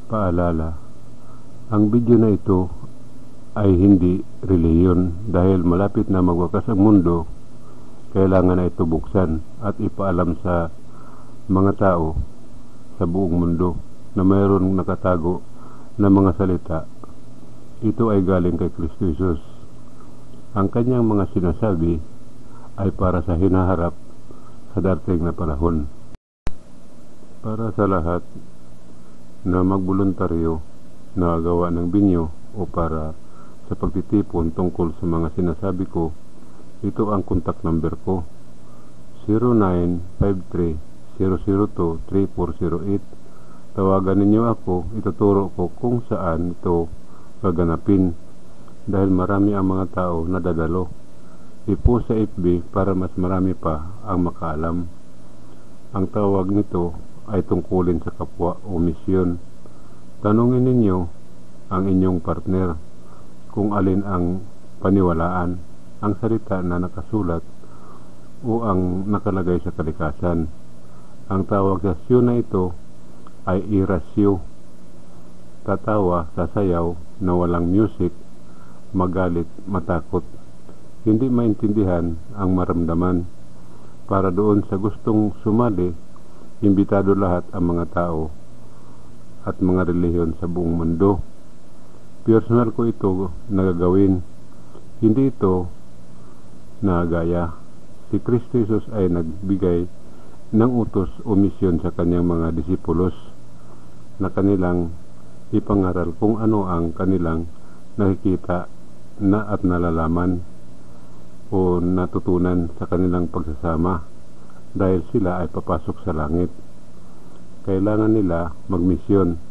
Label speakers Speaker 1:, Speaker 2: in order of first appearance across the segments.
Speaker 1: Paalala, ang video na ito ay hindi reliyon dahil malapit na magwakas ang mundo. Kailangan na ito buksan at ipaalam sa mga tao sa buong mundo na mayroon nakatago na mga salita. Ito ay galing kay Kristo Jesus. Ang kanyang mga sinasabi ay para sa hinaharap sa darating na panahon. Para sa lahat na magboluntaryo na gawa ng binyo o para sa pagtitipon tungkol sa mga sinasabi ko, ito ang contact number ko, 0953-002-3408. Tawagan ninyo ako, ituturo ko kung saan ito gaganapin dahil marami ang mga tao na dadalo. I-post sa FB para mas marami pa ang makaalam. Ang tawag nito ay tungkulin sa kapwa o misyon. Tanungin ninyo ang inyong partner kung alin ang paniwalaan, ang salita na nakasulat o ang nakalagay sa kalikasan. Ang tawag sa siyo na ito ay irasyo. Tatawa, sasayaw na walang music, magalit, matakot, hindi maintindihan ang maramdaman. Para doon sa gustong sumali, imbitado lahat ang mga tao at mga relihiyon sa buong mundo. Personal ko ito nagagawin, hindi ito nagaya. Si Kristo Jesus ay nagbigay ng utos o misyon sa kanyang mga disipulos na kanilang ipangaral kung ano ang kanilang nakikita na at nalalaman o natutunan sa kanilang pagsasama. Dahil sila ay papasok sa langit, kailangan nila magmisyon.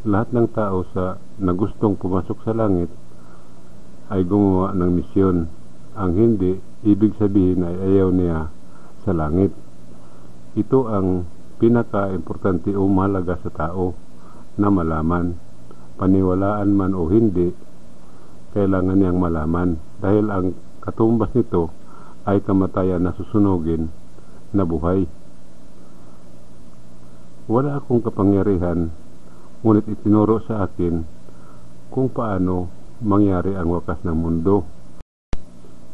Speaker 1: Lahat ng tao na gustong pumasok sa langit ay gumawa ng misyon. Ang hindi, ibig sabihin ay ayaw niya sa langit. Ito ang pinaka-importante o mahalaga sa tao na malaman. Paniwalaan man o hindi, kailangan niyang malaman dahil ang katumbas nito ay kamatayan na susunugin na buhay. Wala akong kapangyarihan, ngunit itinuro sa akin kung paano mangyari ang wakas ng mundo.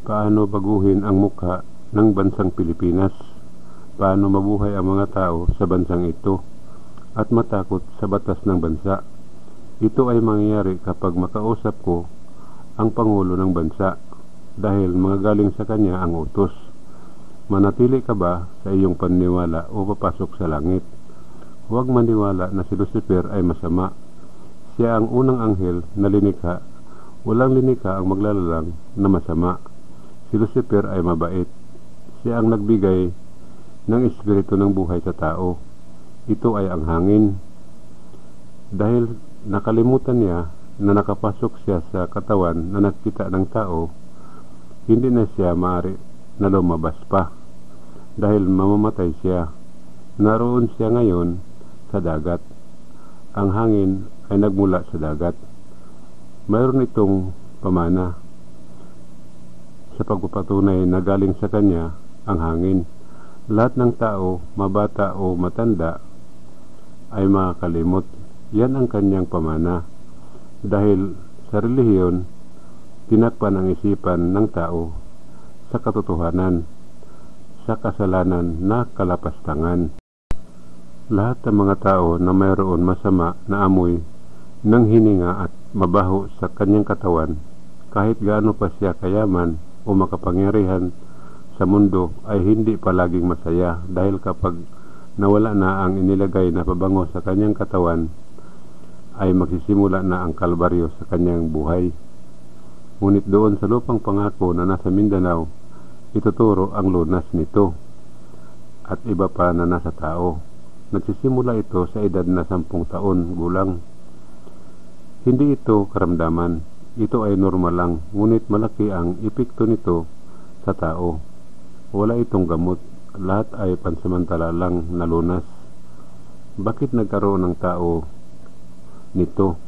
Speaker 1: Paano baguhin ang mukha ng bansang Pilipinas, paano mabuhay ang mga tao sa bansang ito at matakot sa batas ng bansa. Ito ay mangyayari kapag makausap ko ang Pangulo ng bansa dahil mga galing sa kanya ang utos. Manatili ka ba sa iyong paniniwala o papasok sa langit? Huwag maniwala na si Lucifer ay masama. Siya ang unang anghel na linikha. Walang linikha ang maglalalang na masama. Si Lucifer ay mabait. Siya ang nagbigay ng espiritu ng buhay sa tao. Ito ay ang hangin. Dahil nakalimutan niya na nakapasok siya sa katawan na nakita ng tao, hindi na siya maaari na lumabas pa dahil mamamatay siya. Naroon siya ngayon sa dagat. Ang hangin ay nagmula sa dagat. Mayroon itong pamana sa pagpapatunay na galing sa kanya ang hangin. Lahat ng tao, mabata o matanda, ay makakalimot. Yan ang kanyang pamana. Dahil sa relihiyon, tinakpan ang isipan ng tao sa katotohanan, sa kasalanan na kalapastangan. Lahat ng mga tao na mayroon masama na amoy ng hininga at mabaho sa kanyang katawan, kahit gaano pa siya kayaman o makapangyarihan sa mundo, ay hindi palaging masaya dahil kapag nawala na ang inilagay na pabango sa kanyang katawan, ay magsisimula na ang kalbaryo sa kanyang buhay. Ngunit doon sa lupang pangako na nasa Mindanao, ituturo ang lunas nito at iba pa na nasa tao. Nagsisimula ito sa edad na 10 taon gulang. Hindi ito karamdaman, ito ay normal lang, ngunit malaki ang epekto nito sa tao. Wala itong gamot, lahat ay pansamantala lang na lunas. Bakit nagkaroon ng tao nito?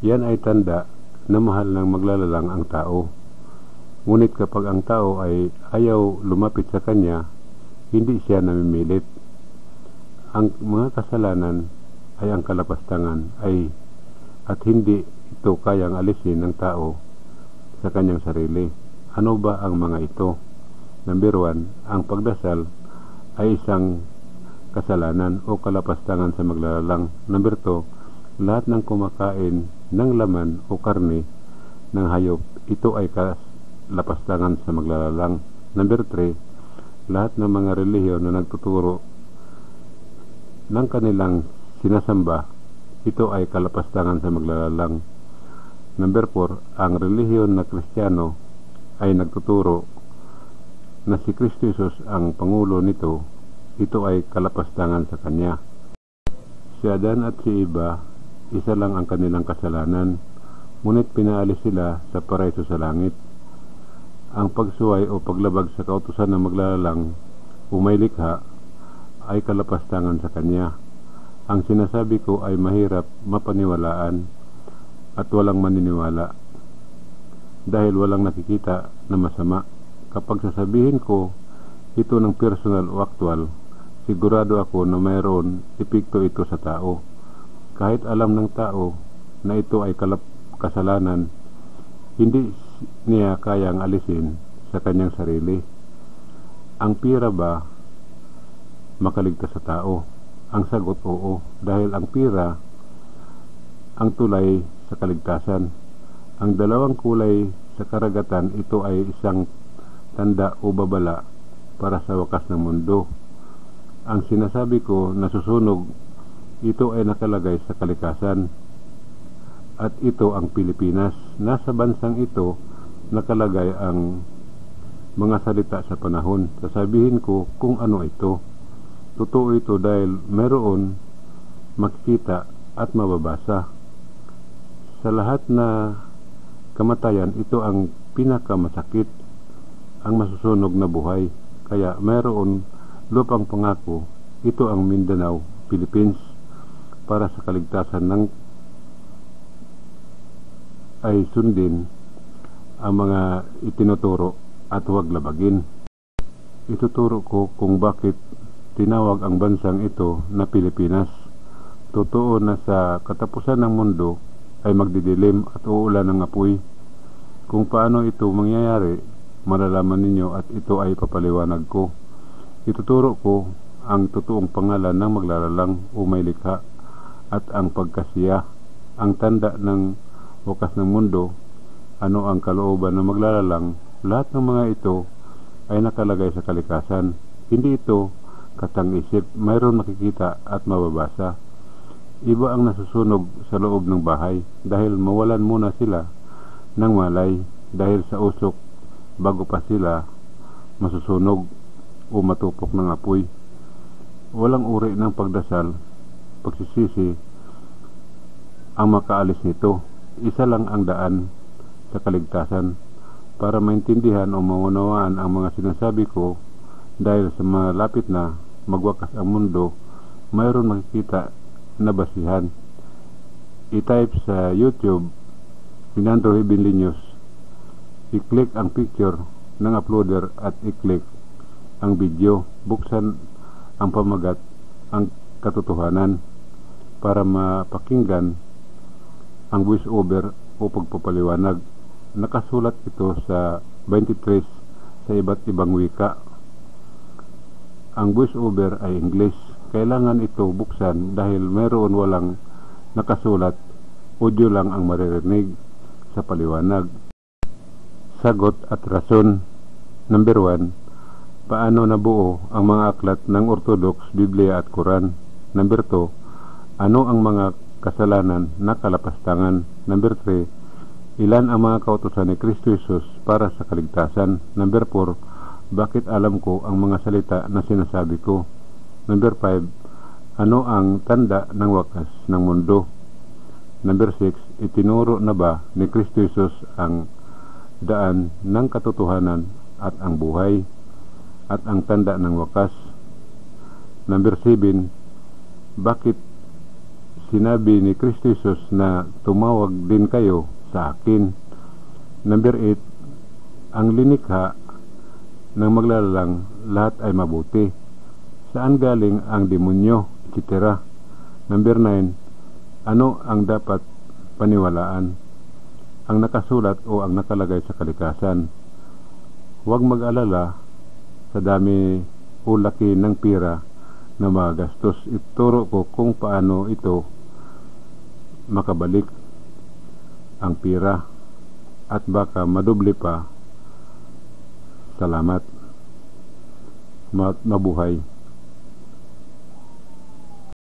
Speaker 1: Yan ay tanda na mahal ng maglalalang ang tao. Ngunit kapag ang tao ay ayaw lumapit sa kanya, hindi siya namimilit. Ang mga kasalanan ay ang kalapastangan at hindi ito kayang alisin ng tao sa kanyang sarili. Ano ba ang mga ito? Number 1, ang pagdasal ay isang kasalanan o kalapastangan sa maglalalang. Number 2, lahat ng kumakain ng laman o karne ng hayop, ito ay kalapastangan sa maglalalang. Number 3, lahat ng mga relihiyon na nagtuturo ng kanilang sinasamba, ito ay kalapastangan sa maglalalang. Number 4, ang relihiyon na Kristiyano ay nagtuturo na si Kristo Jesus ang pangulo nito, ito ay kalapastangan sa kanya. Si Adan at si Eva, isa lang ang kanilang kasalanan, ngunit pinaalis sila sa paraiso sa langit. Ang pagsuway o paglabag sa kautusan ng maglalalang o may likha ay kalapastangan sa kanya. Ang sinasabi ko ay mahirap mapaniwalaan at walang maniniwala dahil walang nakikita na masama. Kapag sasabihin ko ito ng personal o aktual, sigurado ako na mayroon epekto ito sa tao. Kahit alam ng tao na ito ay kasalanan, hindi niya kayang alisin sa kanyang sarili. Ang pira ba makaligtas sa tao? Ang sagot, oo, dahil ang pira ang tulay sa kaligtasan. Ang dalawang kulay sa karagatan, ito ay isang tanda o babala para sa wakas ng mundo. Ang sinasabi ko na susunog, ito ay nakalagay sa kalikasan. At ito ang Pilipinas. Nasa bansang ito nakalagay ang mga salita sa panahon. Sasabihin ko kung ano ito. Totoo ito dahil meron makikita at mababasa. Sa lahat na kamatayan, ito ang pinakamasakit, ang masusunog na buhay. Kaya meron lupang pangako, ito ang Mindanao, Philippines, para sa kaligtasan ng ay sundin ang mga itinuturo at huwag labagin. Ituturo ko kung bakit tinawag ang bansang ito na Pilipinas. Totoo na sa katapusan ng mundo ay magdidilim at uulan ng apoy. Kung paano ito mangyayari, malalaman ninyo at ito ay papaliwanag ko. Ituturo ko ang totoong pangalan ng maglalalang o may likha at ang pagkasiya, ang tanda ng wakas ng mundo, ano ang kalooban ng maglalalang. Lahat ng mga ito ay nakalagay sa kalikasan. Hindi ito katang-isip, mayroon makikita at mababasa. Iba ang nasusunog sa loob ng bahay dahil mawalan muna sila ng malay dahil sa usok bago pa sila masusunog o matupok ng apoy. Walang uri ng pagdasal, pagsisisi ang makaalis nito. Isa lang ang daan sa kaligtasan para maintindihan o maunawaan ang mga sinasabi ko dahil sa malapit na magwakas ang mundo, mayroon makikita na basihan. I-type sa YouTube Fernando Hebenliños, i-click ang picture ng uploader at i-click ang video, buksan ang pamagat, ang katotohanan para mapakinggan ang voice over o pagpapaliwanag. Nakasulat ito sa 23 sa iba't ibang wika. Ang voice over ay English. Kailangan ito buksan dahil meron walang nakasulat, audio lang ang maririnig sa paliwanag. Sagot at rason. Number 1, paano nabuo ang mga aklat ng Orthodox, Biblia at Quran? Number 2, ano ang mga kasalanan na kalapastangan? Number 3, ilan ang mga kautusan ni Kristo Jesus para sa kaligtasan? Number 4, bakit alam ko ang mga salita na sinasabi ko? Number 5, ano ang tanda ng wakas ng mundo? Number 6, itinuro na ba ni Kristo Jesus ang daan ng katotohanan at ang buhay at ang tanda ng wakas? Number 7, bakit sinabi ni Kristo Jesus na tumawag din kayo sa akin? Number 8, ang linikha ng maglalalang lahat ay mabuti. Saan galing ang demonyo, etc. Number 9, ano ang dapat paniwalaan? Ang nakasulat o ang nakalagay sa kalikasan. Huwag mag-alala sa dami o laki ng pira na magagastos. Ituro ko kung paano ito makabalik ang pira at baka madoble pa. Salamat. Mabuhay.